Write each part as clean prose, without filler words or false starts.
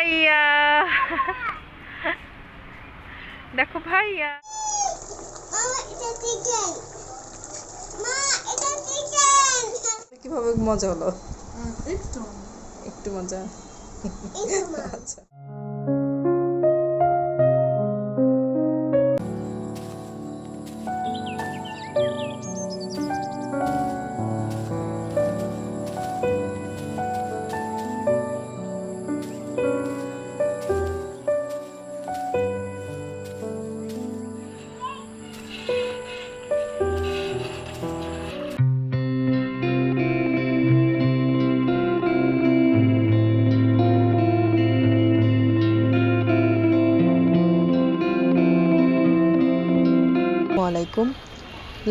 ভাইয়া, দেখো ভাইয়া। কিভাবে মজা হলো? একটু মজা। আচ্ছা। আসসালামাইকুম।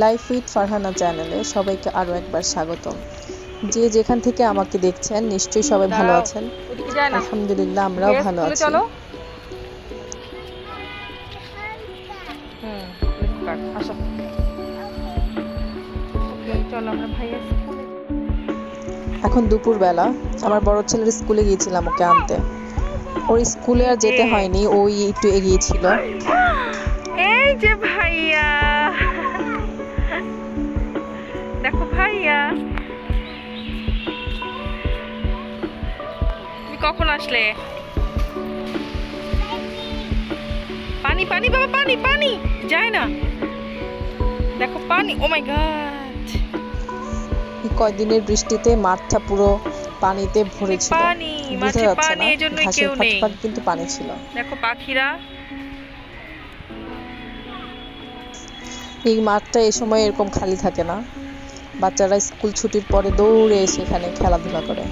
লাইফ উইথ ফারহানা চ্যানেলে সবাইকে আরও একবার স্বাগতম। যে যেখান থেকে আমাকে দেখছেন নিশ্চয়ই সবাই ভালো আছেন। আলহামদুলিল্লাহ আমরাও ভালো আছি। চলো আমরা ভাইয়া। এখন দুপুরবেলা আমার বড় ছেলের স্কুলে গিয়েছিলাম ওকে আনতে। ওর স্কুলে আর যেতে হয়নি, ওই একটু এগিয়েছিল। এই যে ভাইয়া, দেখো ভাইয়া, তুমি কখন আসলে? পানি পানি বাবা, পানি পানি যায় না, দেখো পানি। ও মাই গড, কয়দিনের বৃষ্টিতে মাঠটা পুরো পানিতে ভরে ছিল, বোঝা যাচ্ছে না, ঘাসের ফাঁকে ফাঁকে কিন্তু পানি ছিল। দেখো পাখিরা। এই মাঠটা এই সময় এরকম খালি থাকে না, বাচ্চারা স্কুল ছুটির পরে দৌড়ে এসে এখানে খেলাধুলা করে।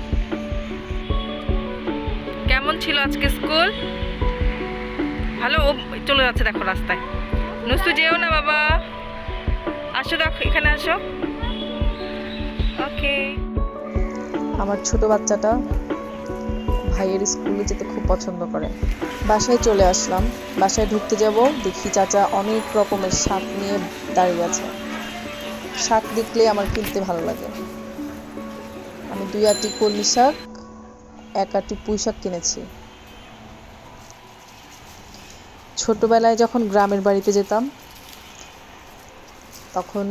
কেমন ছিল আজকে স্কুল? ভালো। ও চলে যাচ্ছে দেখো রাস্তায়। নুসু যেও না বাবা, আসো, দেখো এখানে আসো। ওকে। আমার ছোট বাচ্চাটা ভাইয়ের স্কুলে যেতে খুব পছন্দ করে। বাসায় চলে আসলাম। বাসায় ঢুকতে যাব, দেখি চাচা অনেক রকমের শাক নিয়ে দাঁড়িয়ে আছে। শাক দেখলে আমার কিনতে ভালো লাগে। আমি 2 আটি কলমি শাক, 1 আটি পুঁই শাক কিনেছি। ছোটবেলায় যখন গ্রামের বাড়িতে যেতাম তখন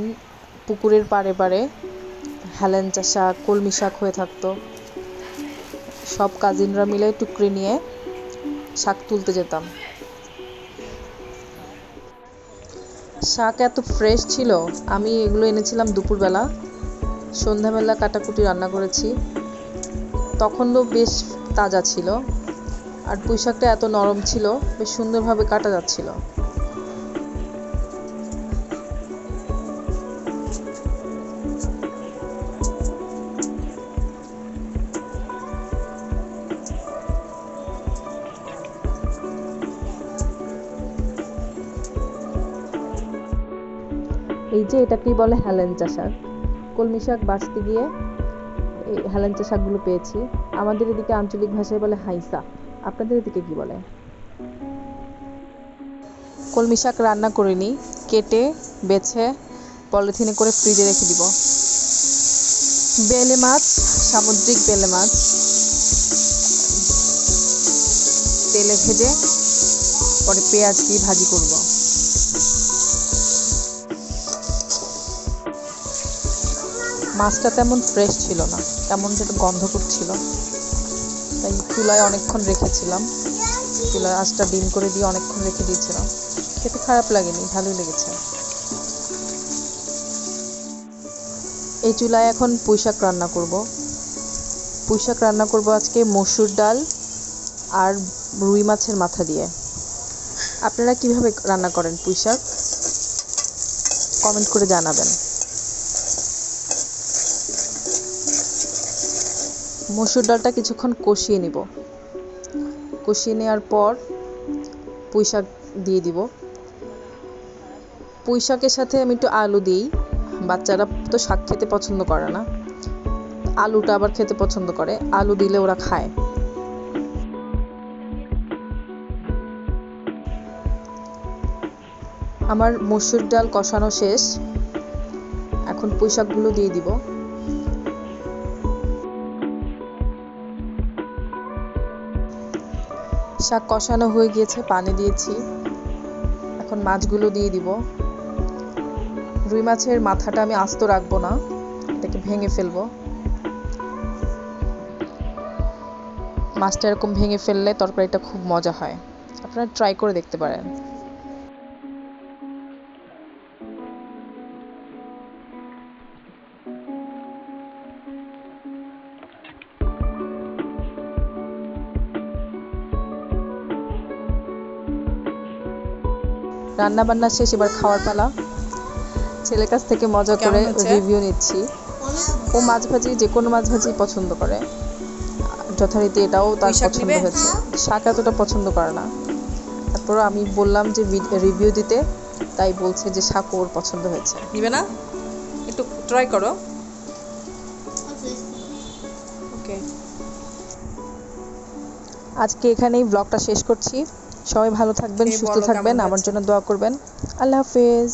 পুকুরের পাড়ে পাড়ে হেলেঞ্চা শাক, কলমি শাক হয়ে থাকতো। সব কাজিনরা মিলে টুকরি নিয়ে শাক তুলতে যেতাম। শাক এত ফ্রেশ ছিল, আমি এগুলো এনেছিলাম দুপুরবেলা। সন্ধ্যাবেলা কাটাকুটি রান্না করেছি, তখনও বেশ তাজা ছিল। আর পুঁই শাকটা এত নরম ছিল, বেশ সুন্দরভাবে কাটা যাচ্ছিল। এই যে এটাকেই বলে হেলেঞ্চা শাক। কলমি শাক বাছতে গিয়ে এই হেলেঞ্চা শাকগুলো পেয়েছি। আমাদের এদিকে আঞ্চলিক ভাষায় বলে হাইসা, আপনাদের এদিকে কি বলে? কলমি শাক রান্না করিনি, কেটে বেছে পলিথিনে করে ফ্রিজে রেখে দিব। বেলে মাছ, সামুদ্রিক বেলে মাছ তেলে ভেজে পরে পেঁয়াজ দিয়ে ভাজি করব। মাছটা তেমন ফ্রেশ ছিল না, কেমন যেন গন্ধ করছিল, তাই চুলায় অনেকক্ষণ রেখেছিলাম। চুলায় আঁচটা ডিম করে দিয়ে অনেকক্ষণ রেখে দিয়েছিলাম। খেতে খারাপ লাগেনি, ভালোই লেগেছে। এই চুলায় এখন পুঁই শাক রান্না করব। পুঁই শাক রান্না করব আজকে মসুর ডাল আর রুই মাছের মাথা দিয়ে। আপনারা কিভাবে রান্না করেন পুঁই শাক? কমেন্ট করে জানাবেন। মসুর ডালটা কিছুক্ষণ কষিয়ে নিব। কষিয়ে নেওয়ার পর পুঁই শাক দিয়ে দিব। পুঁই শাকের সাথে আমি একটু আলু দিই। বাচ্চারা তো শাক খেতে পছন্দ করে না, আলুটা আবার খেতে পছন্দ করে, আলু দিলে ওরা খায়। আমার মসুর ডাল কষানো শেষ, এখন পুঁই শাকগুলো দিয়ে দিব। শাক কষানো হয়ে গিয়েছে, পানি দিয়েছি। এখন মাছগুলো দিয়ে দিব। রুই মাছের মাথাটা আমি আস্ত রাখবো না, এটাকে ভেঙে ফেলবো। মাছটা এরকম ভেঙে ফেললে তরকারিটা খুব মজা হয়, আপনারা ট্রাই করে দেখতে পারেন। রান্না বান্না শেষ, এবার খাওয়ার পালা। ছেলের কাছ থেকে মজা করে কেমন হয়েছে? রিভিউ নিচ্ছি। ও মাছ ভাজি, যে কোনো মাছ ভাজি পছন্দ করে, যথারীতি এটাও তার পুঁই শাক পছন্দ নিবে? হয়েছে। শাক এতটা পছন্দ করে না, তারপর আমি বললাম যে রিভিউ দিতে, তাই বলছে যে শাক ওর পছন্দ হয়েছে। নিবে না? একটু ট্রাই করো। ওকে। আজকে এখানেই ব্লগটা শেষ করছি। সবাই ভালো থাকবেন, এই সুস্থ বলো থাকবেন, কেমন আমার হয়েছে? জন্য দোয়া করবেন। আল্লাহ হাফেজ।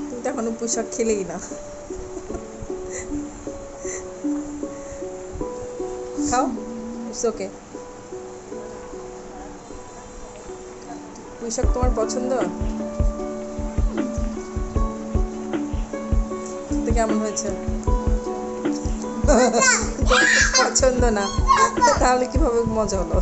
তুমি তো এখনো পুঁই শাক খেলেই না। খাও, ইটস ওকে। পুঁই শাক তোমার পছন্দ? তো কেমন হয়েছে? তোমার পছন্দ না, তাহলে কিভাবে মজা হলো?